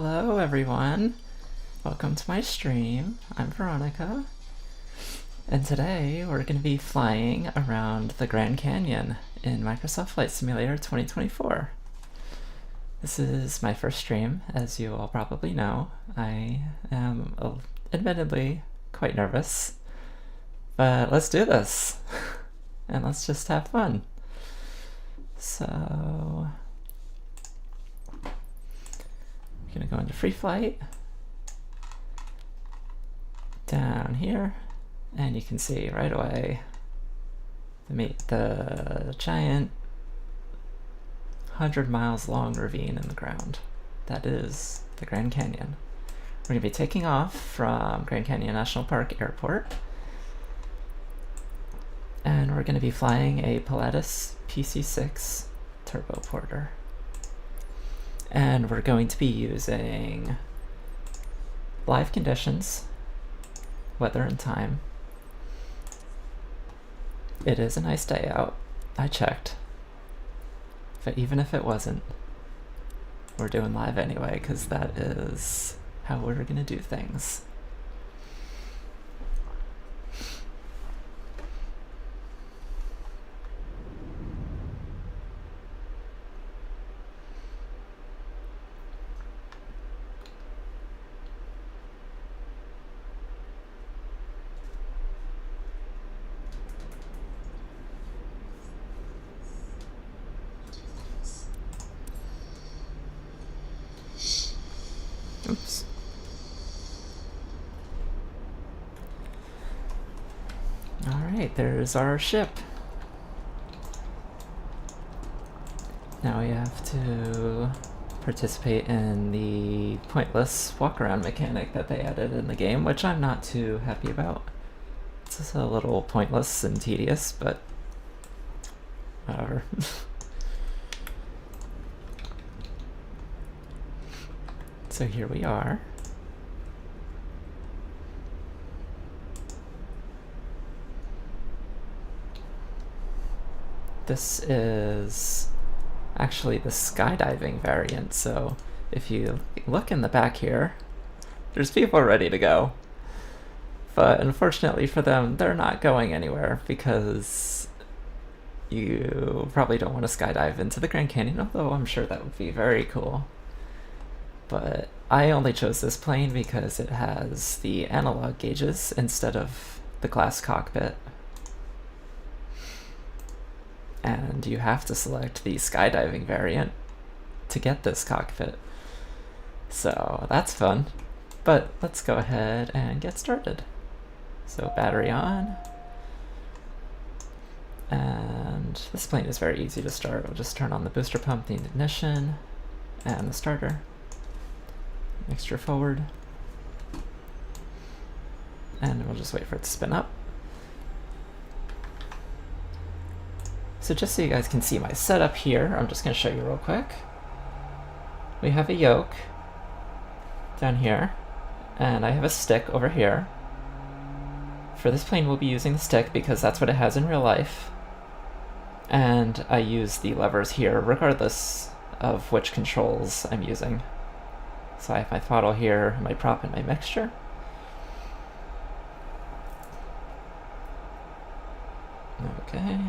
Hello everyone, welcome to my stream. I'm Veronica, and today we're going to be flying around the Grand Canyon in Microsoft Flight Simulator 2024. This is my first stream, as you all probably know. I am admittedly quite nervous, but let's do this, and let's just have fun. So I'm gonna go into free flight down here, and you can see right away the giant 100 miles long ravine in the ground. That is the Grand Canyon. We're gonna be taking off from Grand Canyon National Park Airport, and we're gonna be flying a Pilatus PC-6 turboporter. And we're going to be using live conditions, weather and time. It is a nice day out, I checked. But even if it wasn't, we're doing live anyway, because that is how we're gonna do things. Oops. Alright, there's our ship. Now we have to participate in the pointless walk-around mechanic that they added in the game, which I'm not too happy about. It's just a little pointless and tedious, but whatever. So here we are. This is actually the skydiving variant, so if you look in the back here, there's people ready to go. But unfortunately for them, they're not going anywhere because you probably don't want to skydive into the Grand Canyon, although I'm sure that would be very cool. But I only chose this plane because it has the analog gauges instead of the glass cockpit. And you have to select the skydiving variant to get this cockpit. So that's fun. But let's go ahead and get started. So battery on. And this plane is very easy to start. We'll just turn on the booster pump, the ignition, and the starter. Mixture forward, and we'll just wait for it to spin up. So just so you guys can see my setup here, I'm just going to show you real quick. We have a yoke down here, and I have a stick over here. For this plane we'll be using the stick because that's what it has in real life, and I use the levers here regardless of which controls I'm using. So I have my throttle here, my prop, and my mixture. Okay.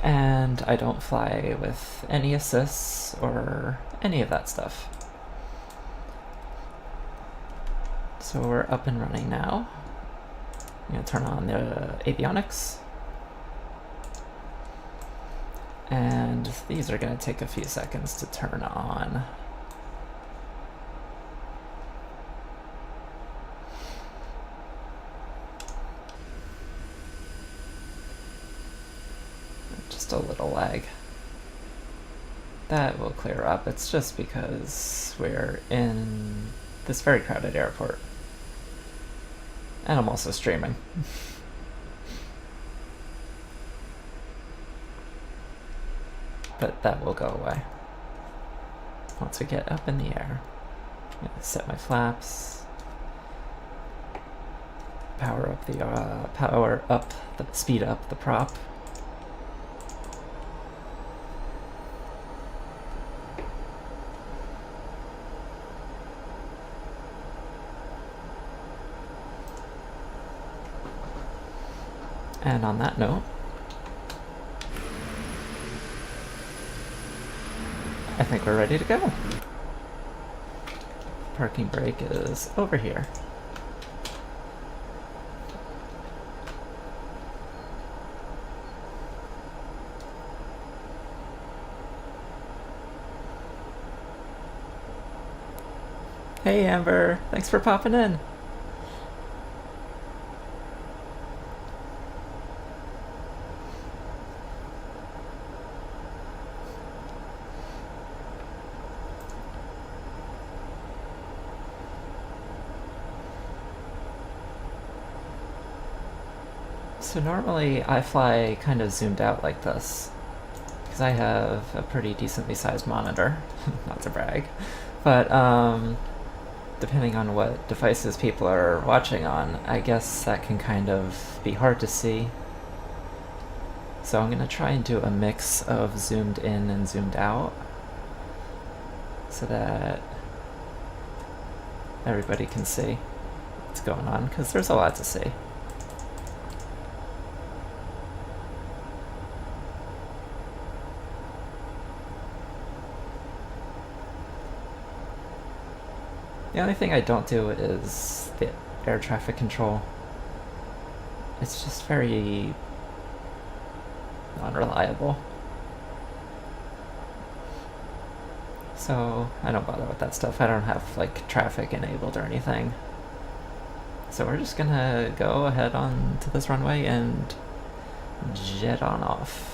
And I don't fly with any assists or any of that stuff. So we're up and running now. I'm going to turn on the avionics. And these are going to take a few seconds to turn on. Just a little lag. That will clear up. It's just because we're in this very crowded airport. And I'm also streaming. But that will go away once we get up in the air. I'm gonna set my flaps. Speed up the prop. And on that note, I think we're ready to go. Parking brake is over here. Hey Amber, thanks for popping in. So normally I fly kind of zoomed out like this, because I have a pretty decently sized monitor, not to brag, but depending on what devices people are watching on, I guess that can kind of be hard to see. So I'm going to try and do a mix of zoomed in and zoomed out, so that everybody can see what's going on, because there's a lot to see. The only thing I don't do is the air traffic control. It's just very unreliable. So I don't bother with that stuff. I don't have like traffic enabled or anything. So we're just gonna go ahead on to this runway and jet on off.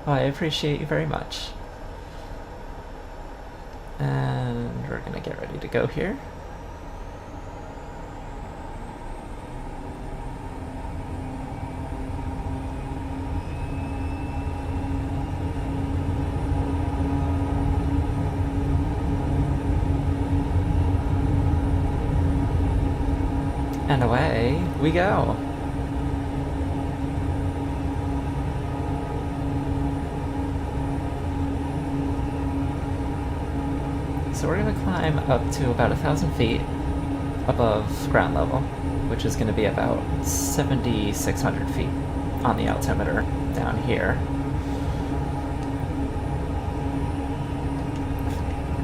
Well, I appreciate you very much. And we're gonna get ready to go here. And away we go. So we're going to climb up to about 1,000 feet above ground level, which is going to be about 7,600 feet on the altimeter down here.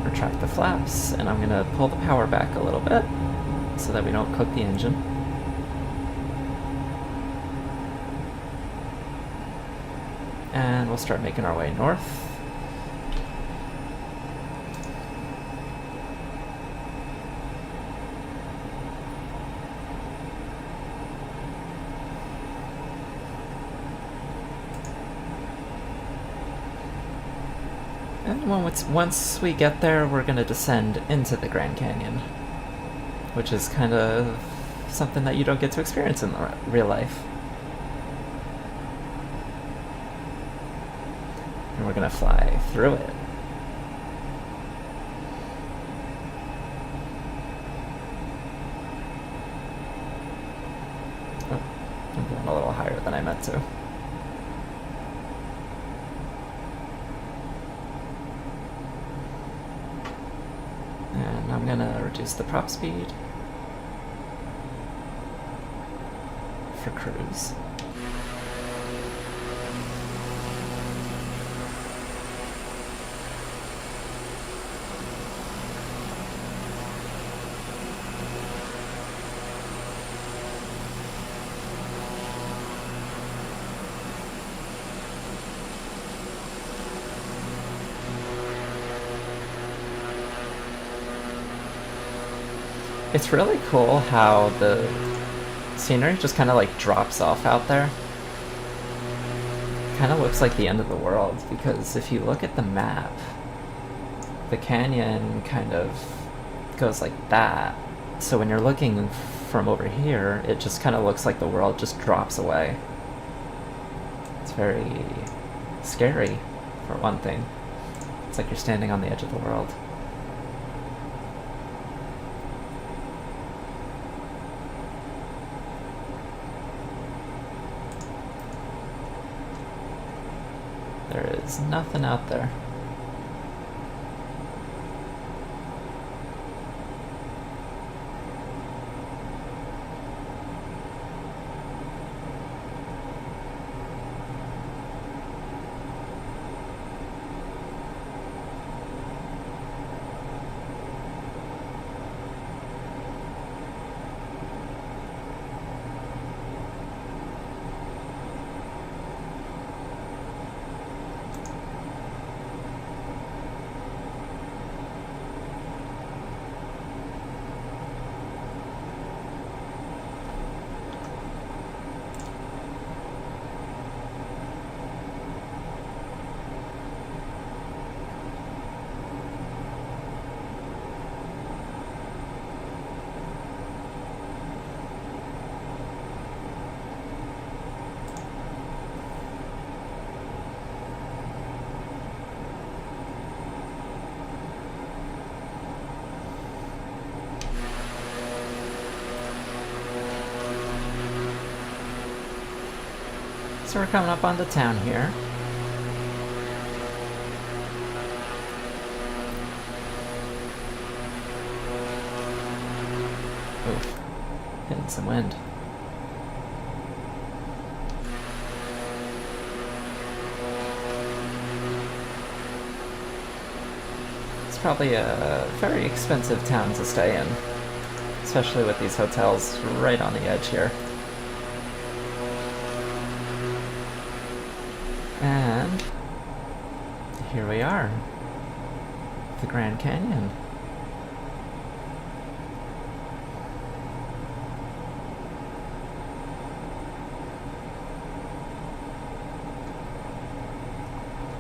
Retract the flaps, and I'm going to pull the power back a little bit so that we don't cook the engine. And we'll start making our way north. And once we get there, we're going to descend into the Grand Canyon, which is kind of something that you don't get to experience in real life. And we're going to fly through it. Oh, I'm going a little higher than I meant to. And I'm going to reduce the prop speed for cruise. It's really cool how the scenery just kind of like drops off out there. Kind of looks like the end of the world, because if you look at the map, the canyon kind of goes like that. So when you're looking from over here, it just kind of looks like the world just drops away. It's very scary, for one thing. It's like you're standing on the edge of the world. There is nothing out there. So we're coming up on the town here. Oof. Hitting some wind. It's probably a very expensive town to stay in, especially with these hotels right on the edge here. And here we are, the Grand Canyon.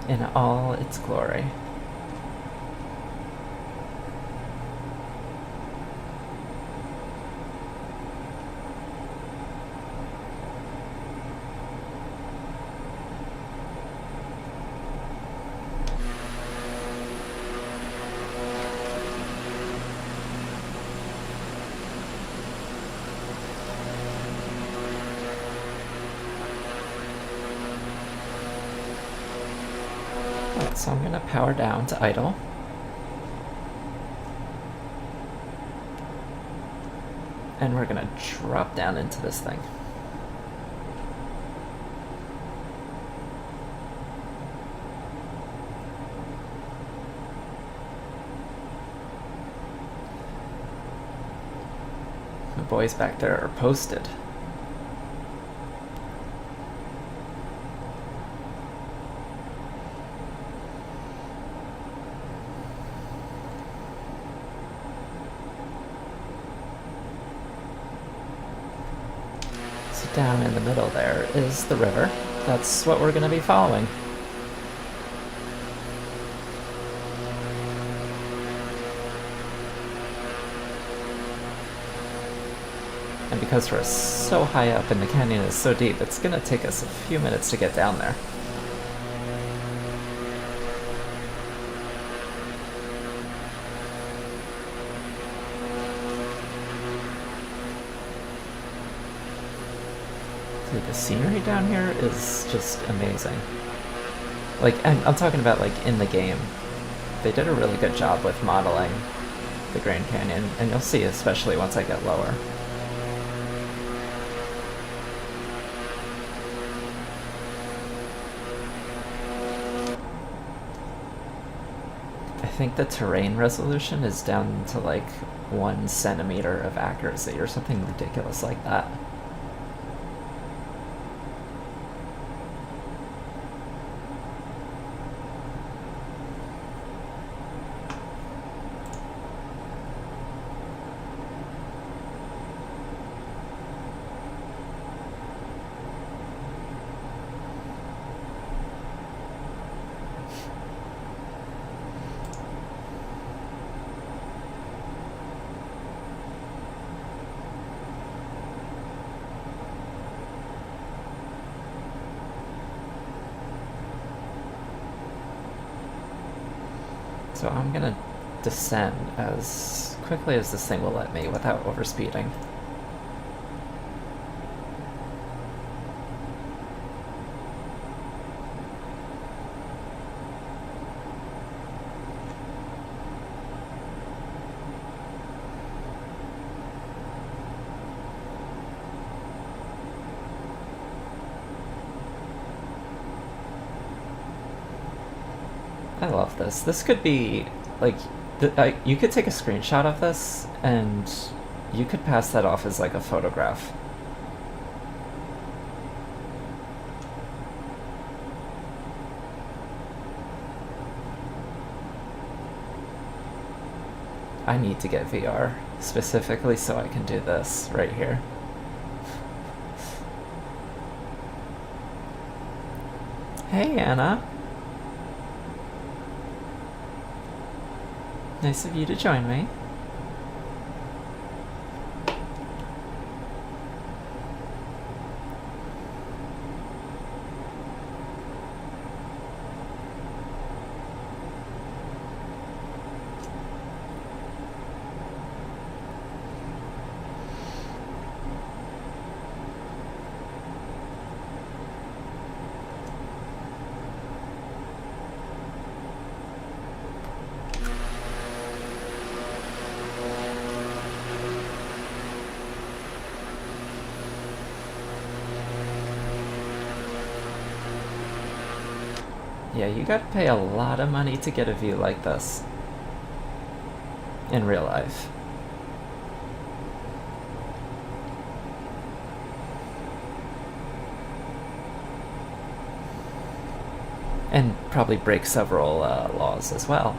In all its glory. So I'm going to power down to idle. And we're going to drop down into this thing. The boys back there are posted. Down in the middle there is the river. That's what we're going to be following. And because we're so high up and the canyon is so deep, it's going to take us a few minutes to get down there. Dude, the scenery down here is just amazing. Like, I'm talking about like in the game. They did a really good job with modeling the Grand Canyon, and you'll see especially once I get lower. I think the terrain resolution is down to like 1 centimeter of accuracy or something ridiculous like that. So I'm gonna descend as quickly as this thing will let me without overspeeding. I love this. This could be, like, you could take a screenshot of this, and you could pass that off as, like, a photograph. I need to get VR, specifically so I can do this right here. Hey, Anna. Nice of you to join me. Yeah, you gotta pay a lot of money to get a view like this. In real life. And probably break several laws as well.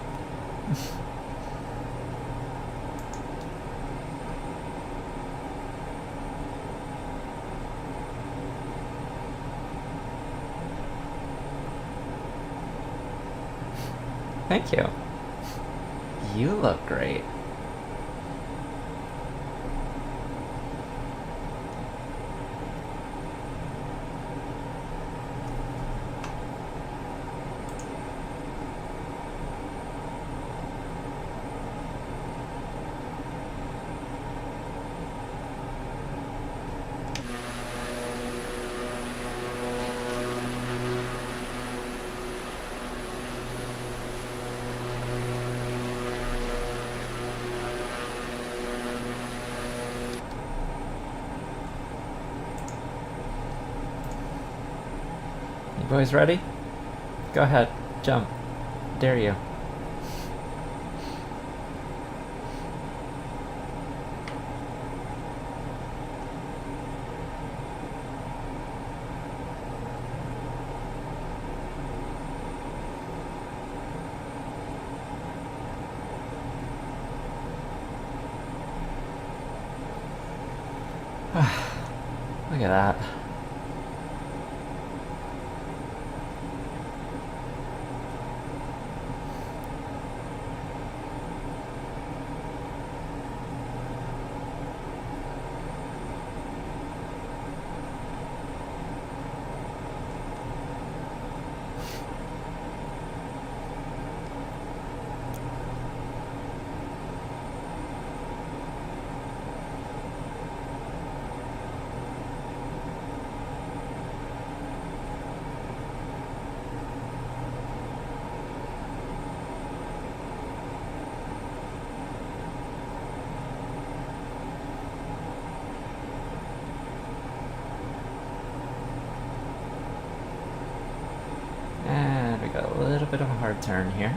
Thank you. You look great. Boys ready? Go ahead, jump. Dare you. Look at that. And we got a little bit of a hard turn here.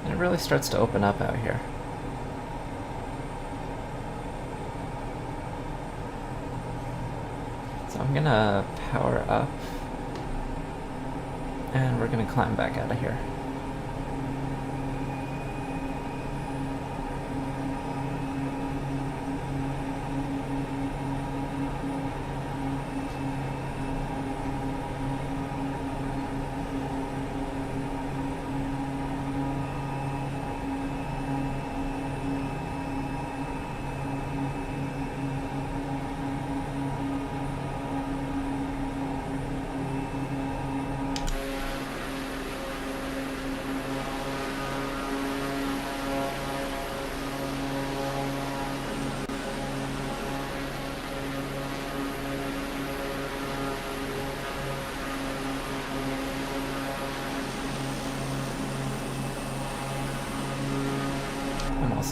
And it really starts to open up out here. So I'm gonna power up, and we're gonna climb back out of here.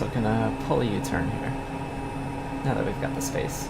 also gonna pull a U-turn here, now that we've got the space.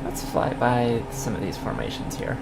Let's fly by some of these formations here.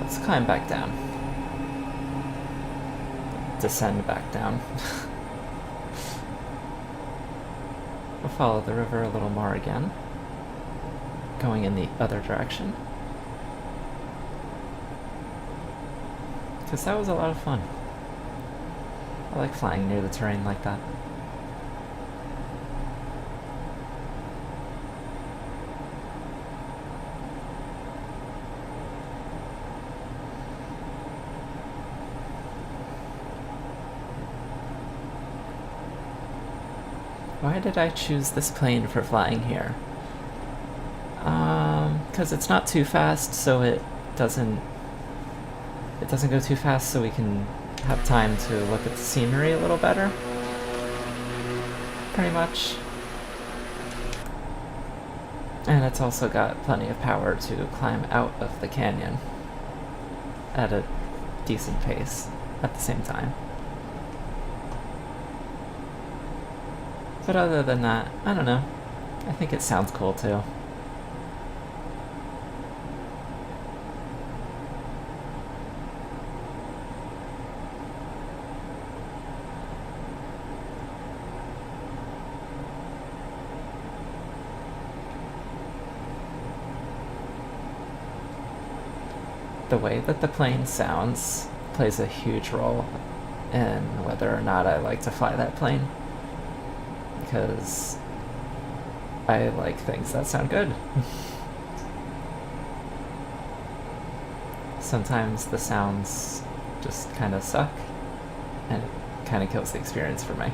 Let's climb back down. Descend back down. We'll follow the river a little more again, going in the other direction. Because that was a lot of fun. I like flying near the terrain like that. Why did I choose this plane for flying here? Because it's not too fast, so it doesn't go too fast, so we can have time to look at the scenery a little better. Pretty much. And it's also got plenty of power to climb out of the canyon at a decent pace at the same time. But other than that, I don't know. I think it sounds cool too. The way that the plane sounds plays a huge role in whether or not I like to fly that plane. Because I like things that sound good. Sometimes the sounds just kind of suck, and it kind of kills the experience for me.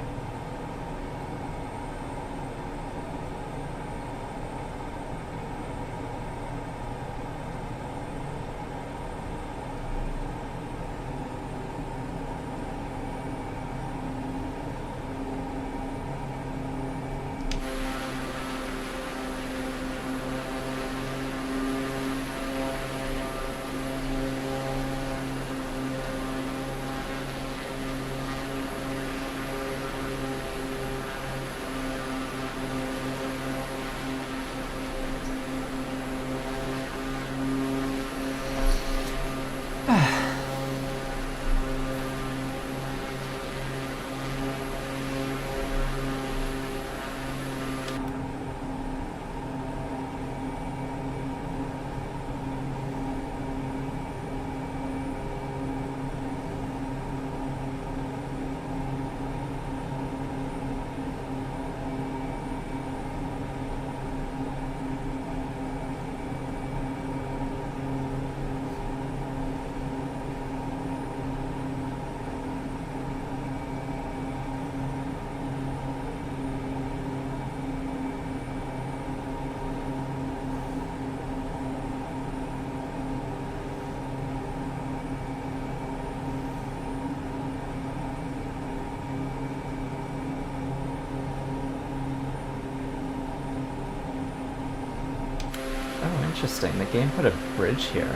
interesting. The game put a bridge here.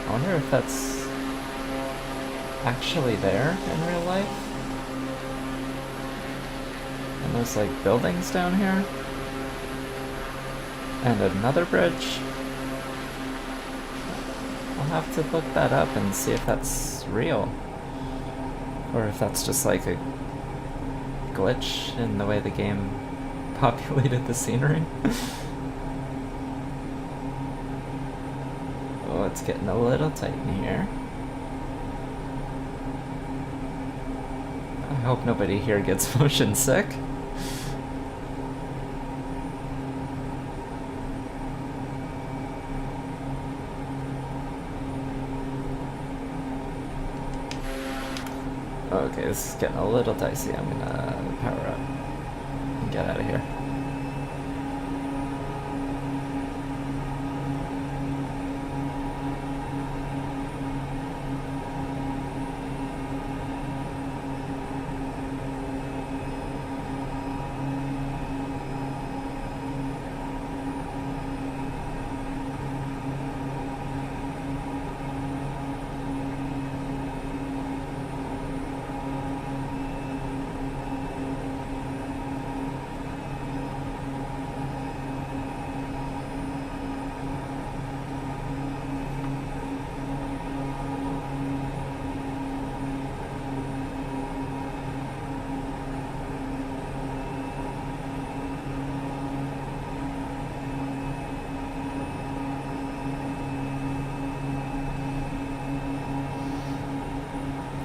I wonder if that's actually there in real life? And there's like buildings down here? And another bridge? I'll have to look that up and see if that's real. Or if that's just like a glitch in the way the game populated the scenery. Oh, it's getting a little tight in here. I hope nobody here gets motion sick. Okay, this is getting a little dicey. I'm gonna power up and get out of here.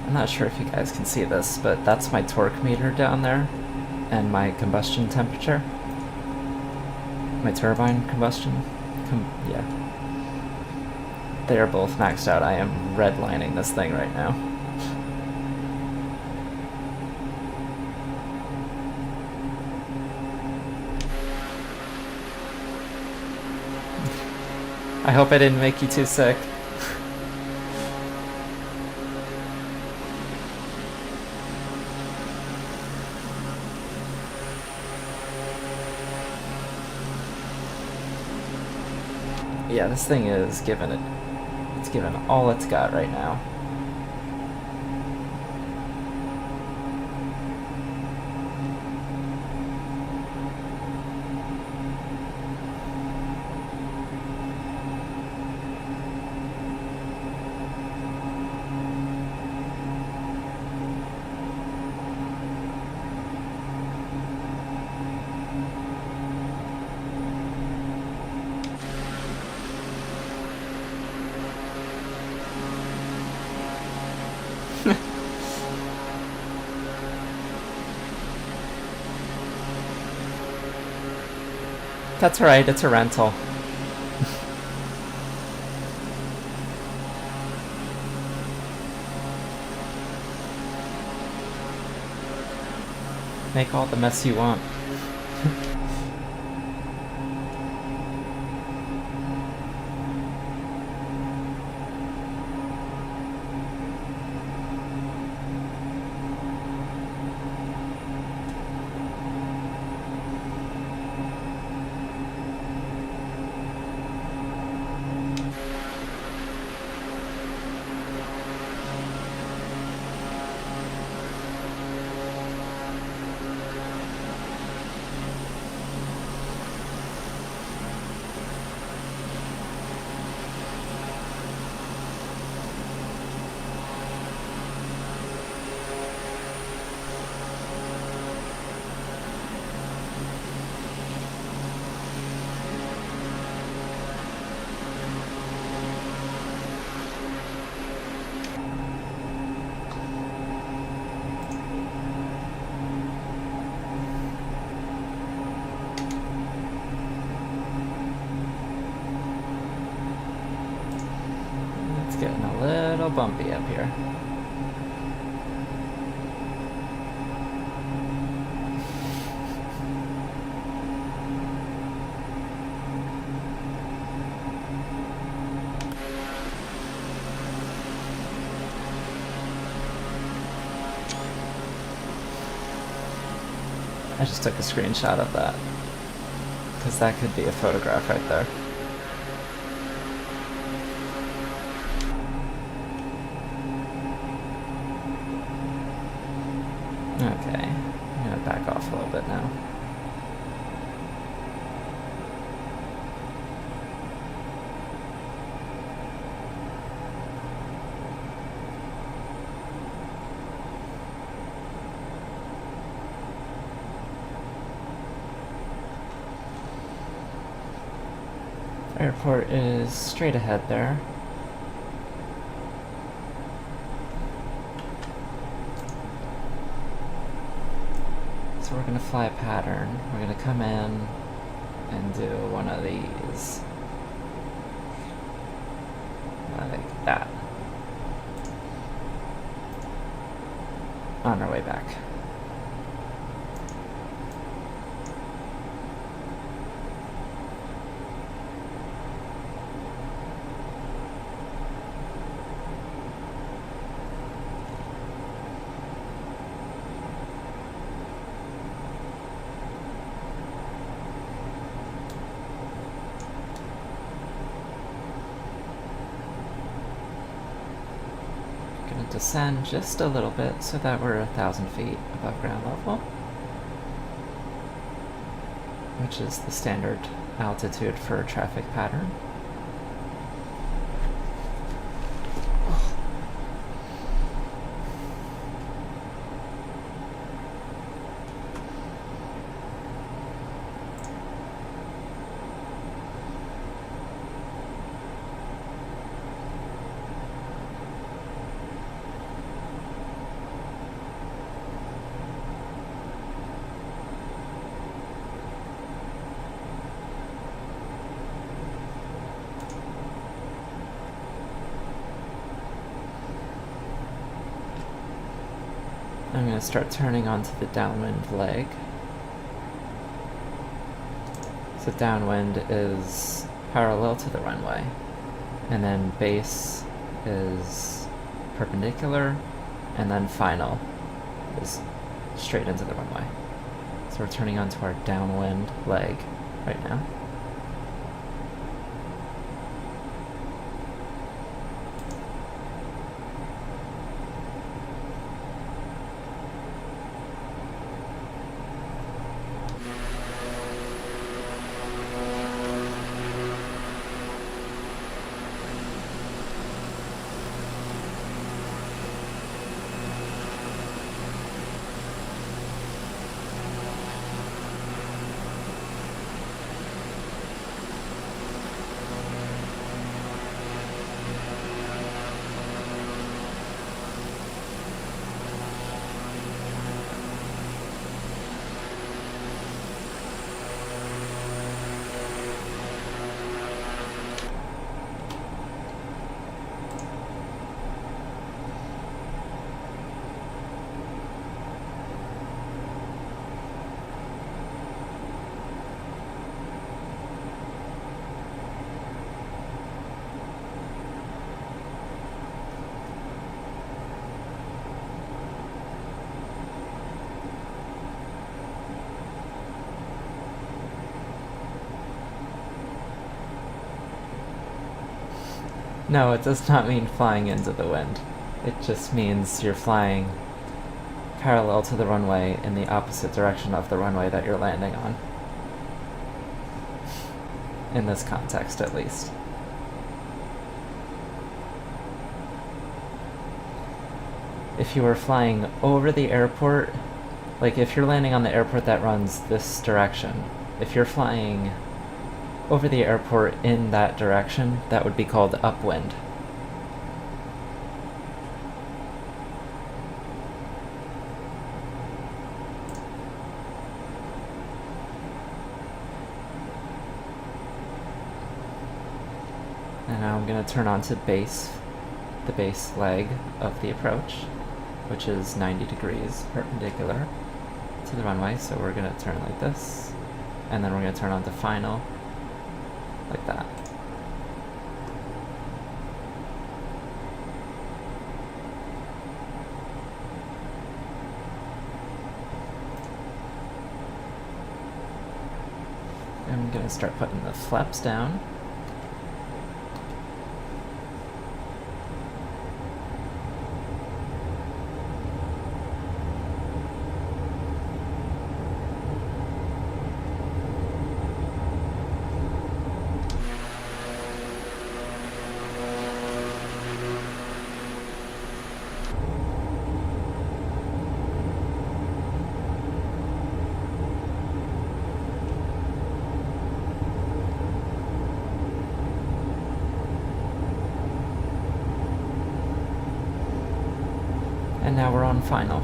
I'm not sure if you guys can see this, but that's my torque meter down there, and my combustion temperature. My turbine combustion. Yeah. They are both maxed out. I am redlining this thing right now. I hope I didn't make you too sick. Yeah, this thing is giving it's giving all it's got right now. That's right, it's a rental. Make all the mess you want. Getting a little bumpy up here. I just took a screenshot of that, because that could be a photograph right there. Okay, I'm gonna back off a little bit now. Airport is straight ahead there. So we're gonna fly a pattern. We're gonna come in and do one of these. Like that. On our way back. Descend just a little bit so that we're 1,000 feet above ground level, which is the standard altitude for a traffic pattern. I'm going to start turning onto the downwind leg. So downwind is parallel to the runway, and then base is perpendicular, and then final is straight into the runway. So we're turning onto our downwind leg right now. No, it does not mean flying into the wind. It just means you're flying parallel to the runway in the opposite direction of the runway that you're landing on. In this context, at least. If you were flying over the airport, like if you're landing on the airport that runs this direction, if you're flying over the airport in that direction, that would be called upwind. And now I'm going to turn on to base, the base leg of the approach, which is 90 degrees perpendicular to the runway. So we're going to turn like this, and then we're going to turn on to final, like that. I'm going to start putting the flaps down. now we're on final.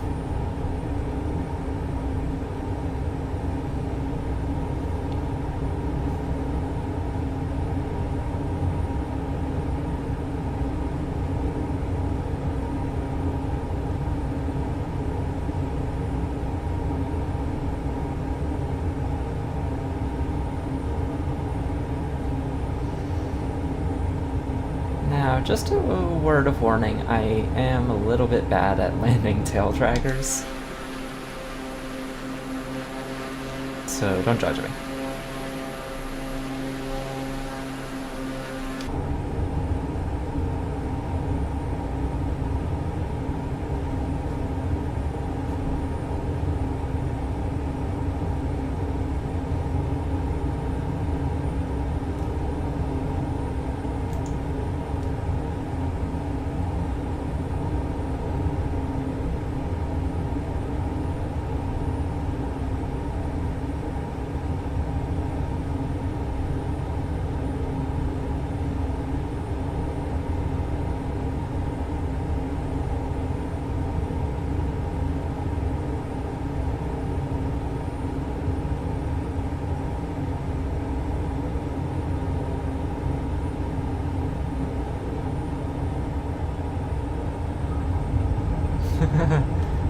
Now, just a word of warning, I am a little bit bad at landing tail draggers, so don't judge me.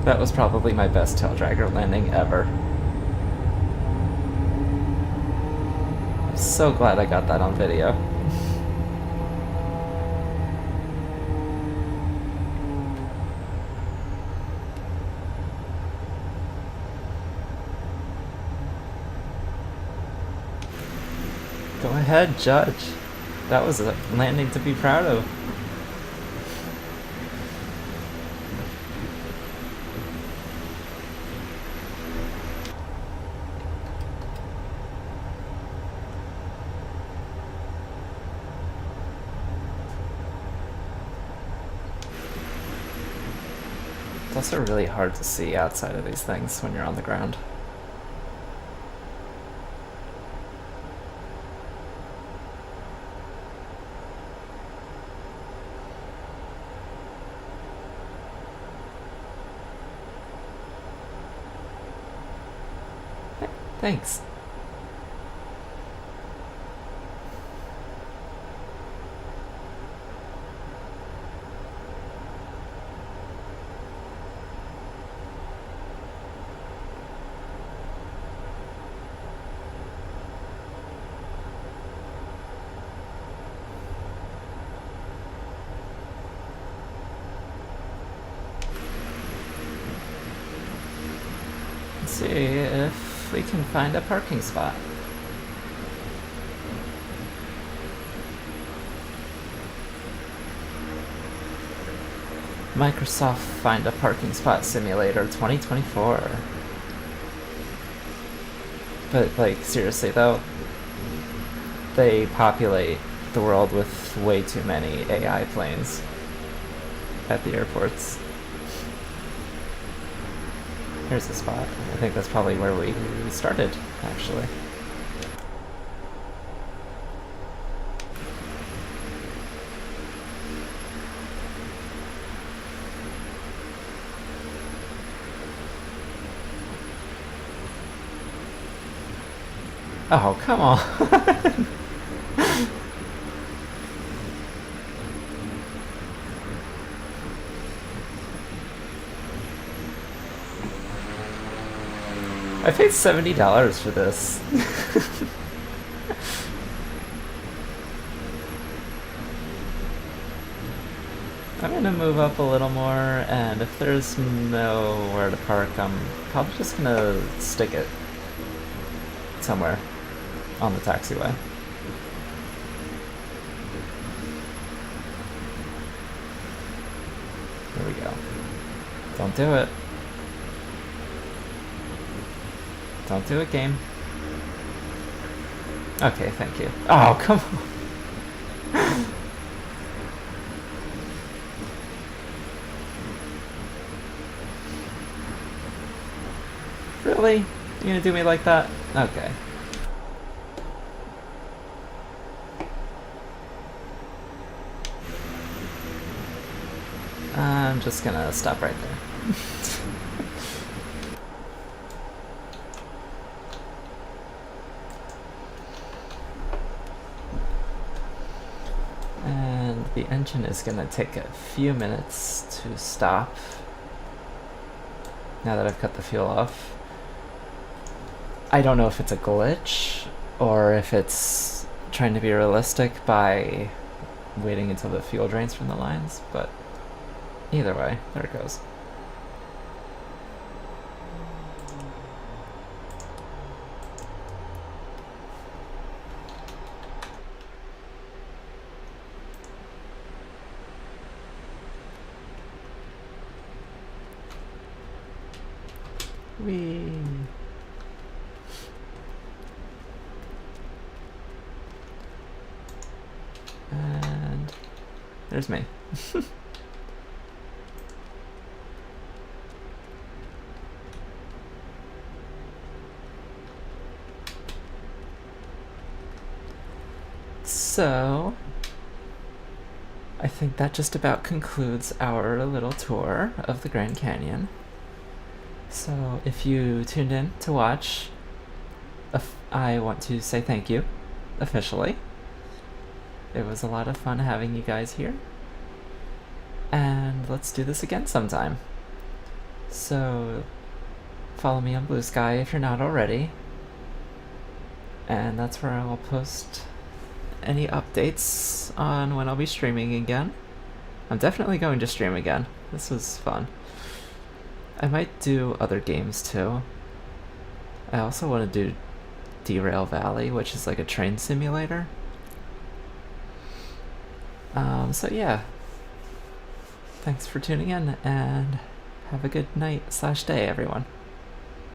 That was probably my best tail dragger landing ever. I'm so glad I got that on video. Go ahead, judge. That was a landing to be proud of. It's also really hard to see outside of these things when you're on the ground. Thanks. Let's see if we can find a parking spot. Microsoft Find a Parking Spot Simulator 2024. But, like, seriously though, they populate the world with way too many AI planes at the airports. Here's the spot. I think that's probably where we started, actually. Oh, come on! I paid $70 for this. I'm gonna move up a little more, and if there's nowhere to park, I'm probably just gonna stick it somewhere on the taxiway. Here we go. Don't do it. Don't do it, game. Okay, thank you. Oh, come on. Really? You gonna do me like that? Okay. I'm just gonna stop right there. And the engine is gonna take a few minutes to stop now that I've cut the fuel off. I don't know if it's a glitch or if it's trying to be realistic by waiting until the fuel drains from the lines, but either way, there it goes. Whee! And there's me. So, I think that just about concludes our little tour of the Grand Canyon. So, if you tuned in to watch, I want to say thank you, officially. It was a lot of fun having you guys here. And let's do this again sometime. So, follow me on Blue Sky if you're not already. And that's where I'll post any updates on when I'll be streaming again. I'm definitely going to stream again. This was fun. I might do other games too. I also want to do Derail Valley, which is like a train simulator. So yeah. Thanks for tuning in, and have a good night/day, everyone.